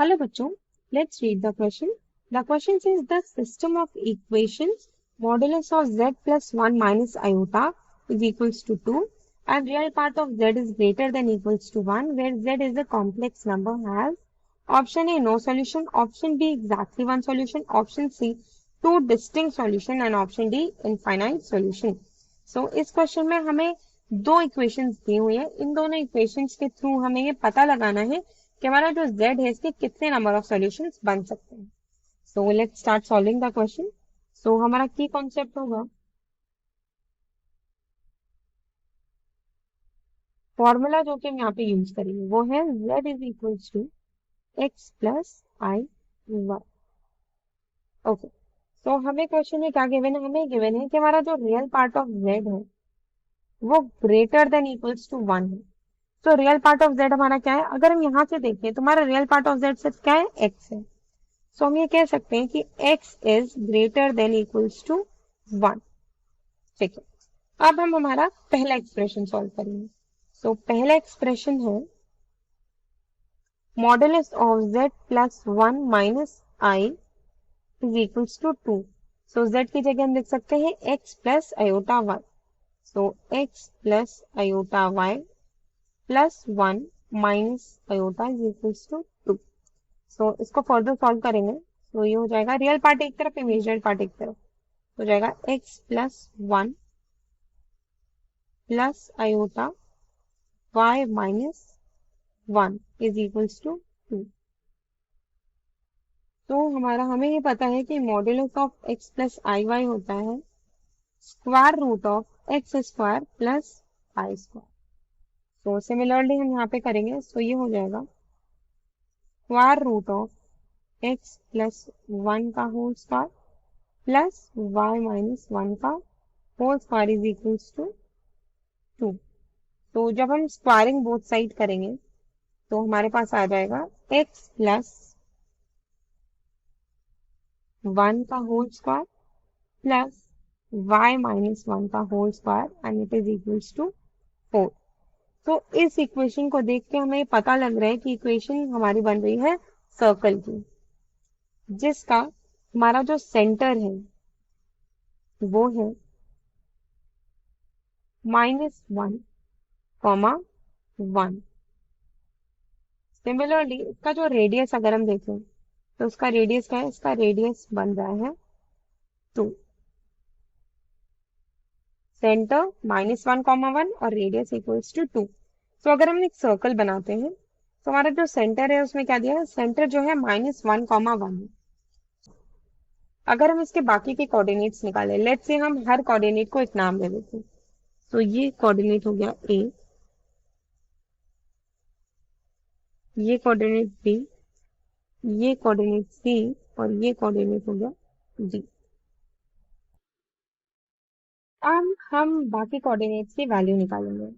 Hello bachcho, let's read the question. The question says the system of equations modulus of z plus 1 minus iota is equals to 2 and real part of z is greater than equals to 1 where z is a complex number has option A no solution, option B exactly one solution, option C two distinct solution and option D infinite solution. So इस question में हमें दो equations दी हुई है। इन दोनों equations के through हमें ये पता लगाना है कि हमारा जो z है इसके कितने नंबर ऑफ सॉल्यूशंस बन सकते हैं। So let's start solving the question. So हमारा की कॉन्सेप्ट होगा, फॉर्मूला जो कि हम यहाँ पे यूज करेंगे वो है z is equal to x plus i y. Okay, तो हमें क्वेश्चन में क्या गिवन है? हमें गिवन है कि हमारा जो रियल पार्ट ऑफ z है वो ग्रेटर देन इक्वल्स टू 1 है। तो रियल पार्ट ऑफ z हमारा क्या है? अगर हम यहाँ से देखें तो हमारा रियल पार्ट ऑफ z सिर्फ क्या है? x है। सो हम ये कह सकते हैं कि x is greater than equals to 1। ठीक है, अब हम हमारा पहला एक्सप्रेशन सॉल्व करेंगे। सो पहला एक्सप्रेशन है modulus of z plus 1 minus i is equals to 2। So z की जगह हम लिख सकते हैं x plus iota y। So x plus iota y plus 1 minus iota is equals to 2। So इसको फर्दर सॉल्व करेंगे तो ये हो जाएगा रियल पार्ट एक तरफ, इमेजिनरी पार्ट एक तरफ, हो जाएगा x plus 1 plus iota y minus 1 is equals to 2। तो हमें ये पता है कि modulus of x plus i y होता है square root of x square plus i square. तो सिमिलरली हम यहाँ पे करेंगे, सो ये हो जाएगा square root of x plus 1 का whole square plus y minus 1 का whole square is equals to 2। तो जब हम स्क्वायरिंग बोथ साइड करेंगे तो हमारे पास आ जाएगा x प्लस 1 का whole square plus y minus 1 का whole square and it is equals to 4। तो इस इक्वेशन को देख के हमें पता लग रहा है कि इक्वेशन हमारी बन रही है सर्कल की, जिसका हमारा जो सेंटर है वो है -1, 1। सिमिलरली इसका जो रेडियस अगर हम देखें तो उसका रेडियस क्या है? इसका रेडियस बन रहा है 2। सेंटर -1, 1 और रेडियस इक्वल्स टू 2। तो अगर हम एक सर्कल बनाते हैं तो हमारा जो सेंटर है उसमें क्या दिया है? सेंटर जो है -1, 1 है। अगर हम इसके बाकी के कोऑर्डिनेट्स निकालें, लेट्स से हम हर कोऑर्डिनेट को एक नाम दे देते हैं। तो ये कोऑर्डिनेट हो गया ए, ये कोऑर्डिनेट बी, ये कोऑर्डिनेट सी और ये कोऑर्डिनेट हो गया डी। अब हम बाकी कोऑर्डिनेट्स की वैल्यू निकालेंगे।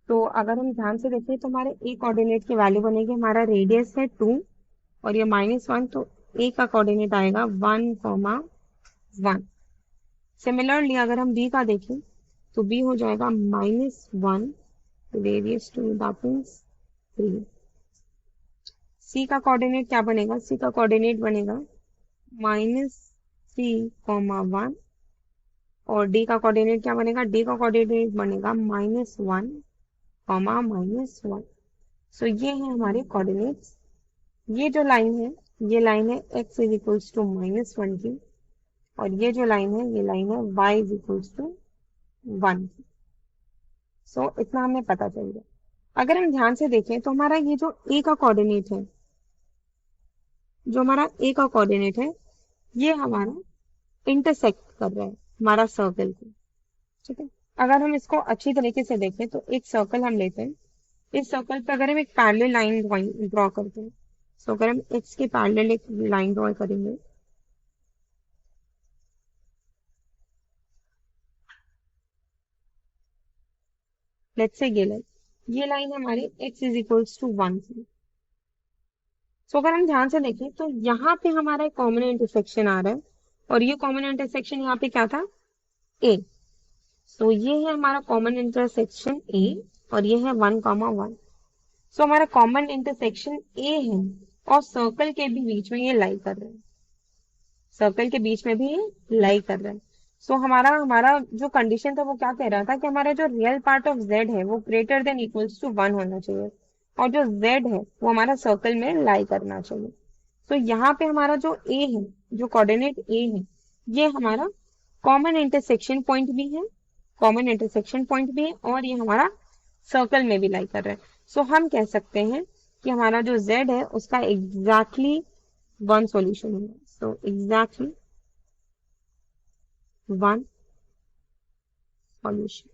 तो अगर हम ध्यान से देखें तो हमारे ए कोऑर्डिनेट की वैल्यू बनेगी, हमारा रेडियस है 2 और ये -1, तो ए का कोऑर्डिनेट आएगा 1, 1। सिमिलरली अगर हम बी का देखें तो बी हो जाएगा -1 रेडियस 2 दैट मींस 3। सी का कोऑर्डिनेट क्या बनेगा? सी का कोऑर्डिनेट बनेगा -3, 1 और डी का कोऑर्डिनेट क्या बनेगा? डी का कोऑर्डिनेट बनेगा -1, -1। सो ये है हमारे कोऑर्डिनेट्स। ये जो लाइन है ये लाइन है x इज इक्वल्स टू -1 की और ये जो लाइन है ये लाइन है y इज इक्वल्स टू 1 की। सो इतना हमें पता चल गया। अगर हम ध्यान से देखें तो हमारा ये जो a का कोऑर्डिनेट है, जो हमारा a का कोऑर्डिनेट है ये हमारा इंटरसेक्ट कर रहा है हमारा सर्कल को। ठीक है, अगर हम इसको अच्छी तरीके से देखें तो एक सर्कल हम लेते हैं, इस सर्कल पे अगर हम एक पैरेलल लाइन ड्रॉ करते हैं, तो अगर हम x के पैरेलल एक लाइन ड्रॉ करेंगे लेट्स से ये लाइन हमारी x इज इक्वल्स टू 1 की। सो अगर हम ध्यान से देखें तो यहाँ पे हमारा एक कॉमन इंटरसेक्शन आ रहा है और ये कॉमन इंटरसेक्शन यहाँ पे क्या था? a। सो ये है हमारा कॉमन इंटरसेक्शन a और ये है 1, 1। सो हमारा कॉमन इंटरसेक्शन a है और सर्कल के भी बीच में ये लाई कर रहे हैं, सर्कल के बीच में भी ये लाई कर रहे हैं। सो हमारा हमारा जो कंडीशन था वो क्या कह रहा था कि हमारा जो रियल पार्ट ऑफ जेड है वो ग्रेटर देन इक्वल्स टू 1 होना चाहिए, और जो जेड है वो हमारा सर्कल में लाई करना चाहिए। तो यहाँ पे हमारा जो ए है, जो कोऑर्डिनेट ए है, ये हमारा कॉमन इंटरसेक्शन पॉइंट भी है, कॉमन इंटरसेक्शन पॉइंट भी है, और ये हमारा सर्कल में भी लाई कर रहा है। सो हम कह सकते हैं कि हमारा जो z है उसका एग्जैक्टली वन सॉल्यूशन है। So exactly one solution.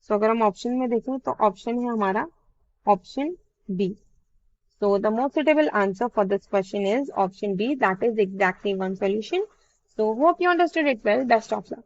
So अगर हम ऑप्शन में देखें तो ऑप्शन है हमारा option B. So the most suitable answer for this question is option B, that is exactly one solution. So hope you understood it well. Best of luck.